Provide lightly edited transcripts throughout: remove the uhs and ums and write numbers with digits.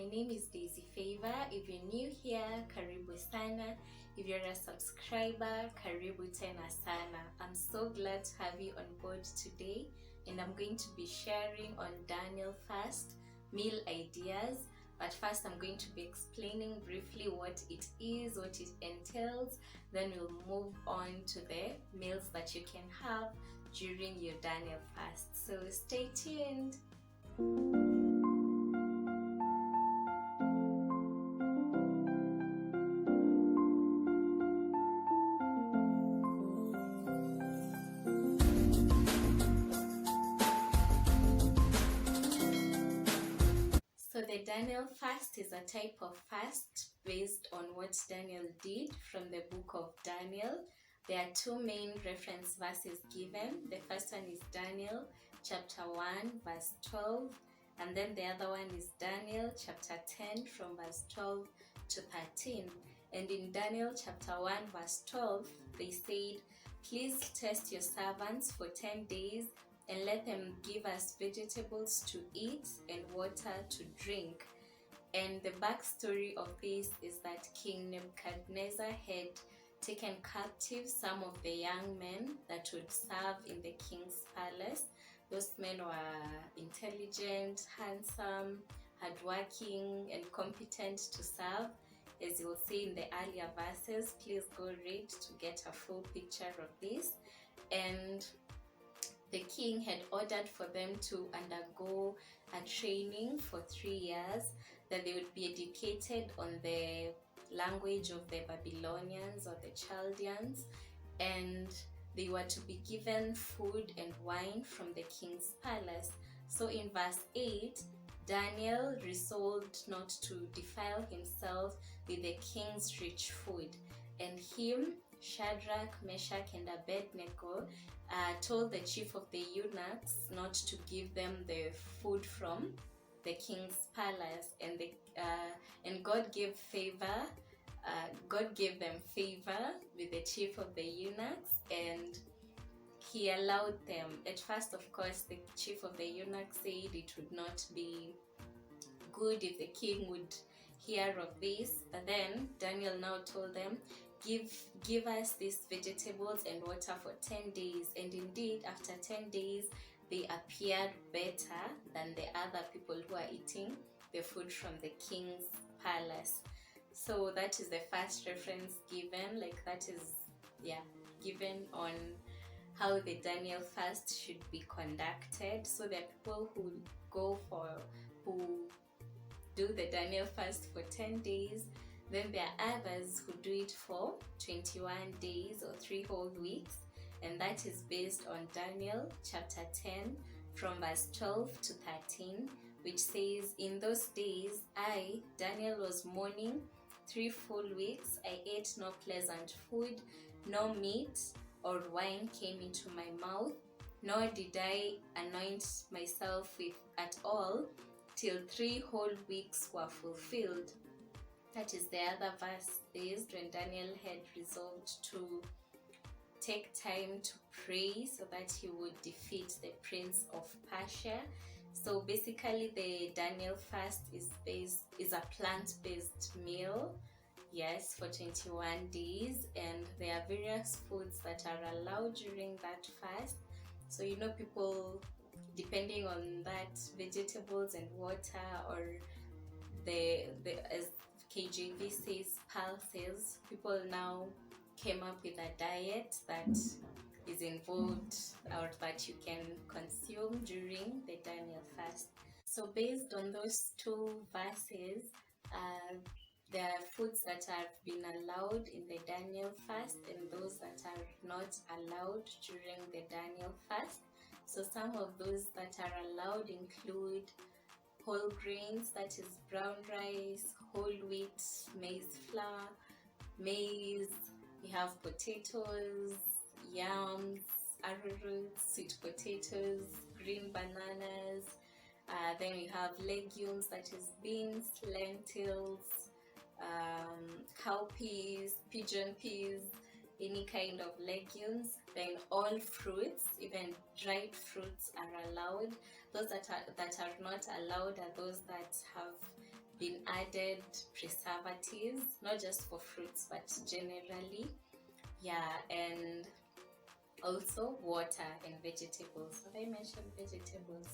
name is Daisy Favor. If you're new here, karibu sana. If you're a subscriber, karibu tena sana. I'm so glad to have you on board today, and I'm going to be sharing on Daniel fast meal ideas. But first I'm going to be explaining briefly what it is, what it entails. Then we'll move on to the meals that you can have during your Daniel fast. So stay tuned. So the Daniel fast is a type of fast based on what Daniel did from the book of Daniel. There are two main reference verses given. The first one is Daniel chapter 1 verse 12, and then the other one is Daniel chapter 10 from verse 12 to 13. And in Daniel chapter 1 verse 12, they said, "Please test your servants for 10 days and let them give us vegetables to eat and water to drink." And the backstory of this is that King Nebuchadnezzar had taken captive some of the young men that would serve in the king's palace. Those men were intelligent, handsome, hardworking, and competent to serve. As you'll see in the earlier verses, please go read to get a full picture of this. And the king had ordered for them to undergo a training for 3 years, that they would be educated on the language of the Babylonians or the Chaldeans, and they were to be given food and wine from the king's palace. So in verse 8, Daniel resolved not to defile himself with the king's rich food, and him, Shadrach, Meshach, and Abednego told the chief of the eunuchs not to give them the food from the king's palace, and God gave favor. God gave them favor with the chief of the eunuchs, and he allowed them. At first, of course, the chief of the eunuchs said it would not be good if the king would hear of this, but then Daniel now told them, give us these vegetables and water for 10 days. And indeed, after 10 days, they appeared better than the other people who are eating the food from the king's palace. So that is the first reference given, given on how the Daniel fast should be conducted. So there are people who do the Daniel fast for 10 days. Then there are others who do it for 21 days or 3 whole weeks, and that is based on Daniel chapter 10 from verse 12 to 13, which says, "In those days I, Daniel, was mourning 3 full weeks. I ate no pleasant food, no meat or wine came into my mouth, nor did I anoint myself with at all, till 3 whole weeks were fulfilled." That is the other verse based when Daniel had resolved to take time to pray so that he would defeat the prince of Persia. So basically the Daniel fast is a plant-based meal, yes, for 21 days, and there are various foods that are allowed during that fast. So people, depending on that, vegetables and water, or as KJV says, pulses, people now came up with a diet that is involved or that you can consume during the Daniel fast. So based on those 2 verses, there are foods that have been allowed in the Daniel fast and those that are not allowed during the Daniel fast. So some of those that are allowed include whole grains, that is brown rice, whole wheat, maize flour, maize. We have potatoes, yams, arrowroot, sweet potatoes, green bananas. Then we have legumes, that is beans, lentils, cowpeas, pigeon peas, any kind of legumes. Then all fruits, even dried fruits, are allowed. Those that are not allowed are those that have been added preservatives, not just for fruits but generally. Yeah, and also water and vegetables. Have I mentioned vegetables?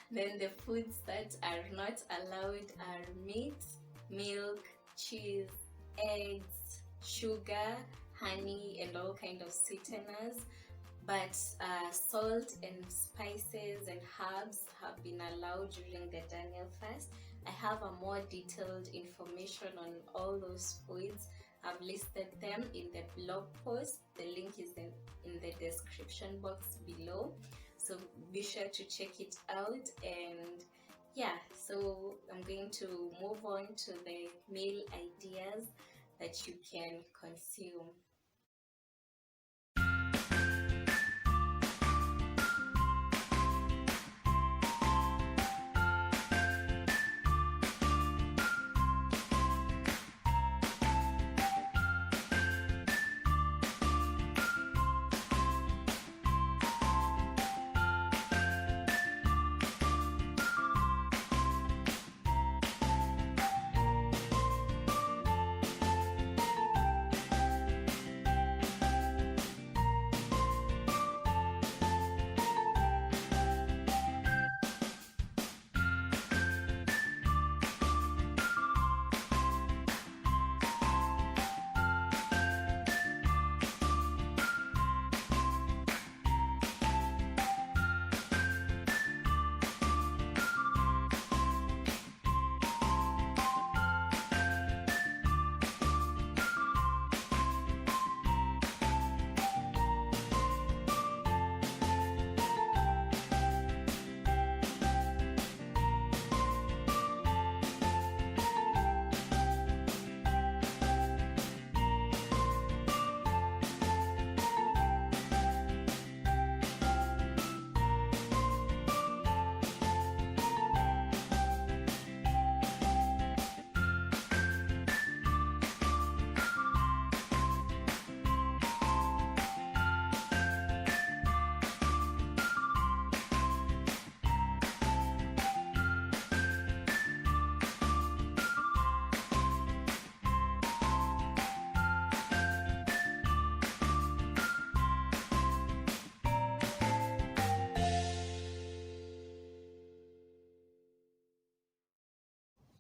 Then the foods that are not allowed are meat, milk, cheese, eggs, sugar, honey, and all kind of sweeteners. But salt and spices and herbs have been allowed during the Daniel fast. I have a more detailed information on all those foods. I've listed them in the blog post. The link is in the description box below. So be sure to check it out. And yeah, so I'm going to move on to the meal ideas that you can consume.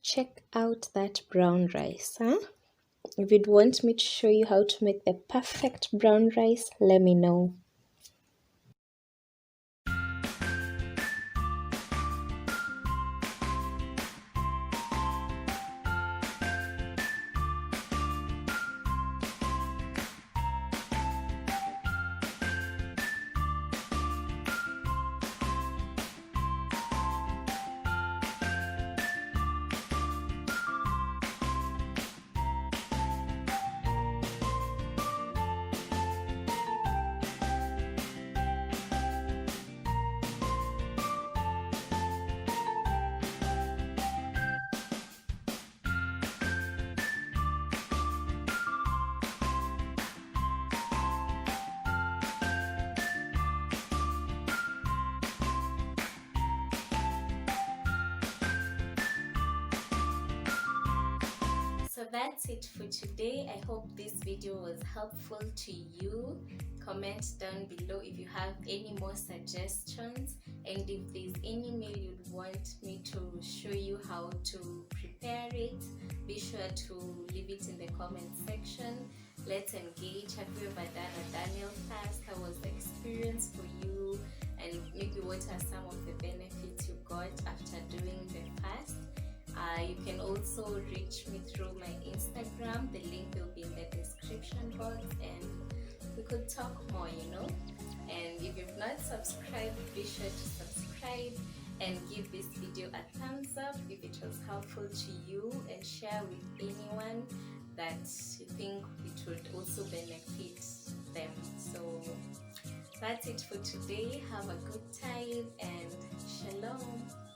Check out that brown rice, huh? If you'd want me to show you how to make the perfect brown rice, let me know. So that's it for today. I hope this video was helpful to you. Comment down below if you have any more suggestions, and if there's any meal you'd want me to show you how to prepare it, be sure to leave it in the comment section. Let's engage. Have you ever done a Daniel fast? How was the experience for you? And maybe what are some of the benefits you got after doing the fast? You can also reach me through my Instagram. The link will be in the description box, and we could talk more, And if you've not subscribed, be sure to subscribe and give this video a thumbs up if it was helpful to you, and share with anyone that you think it would also benefit them. So that's it for today. Have a good time and shalom.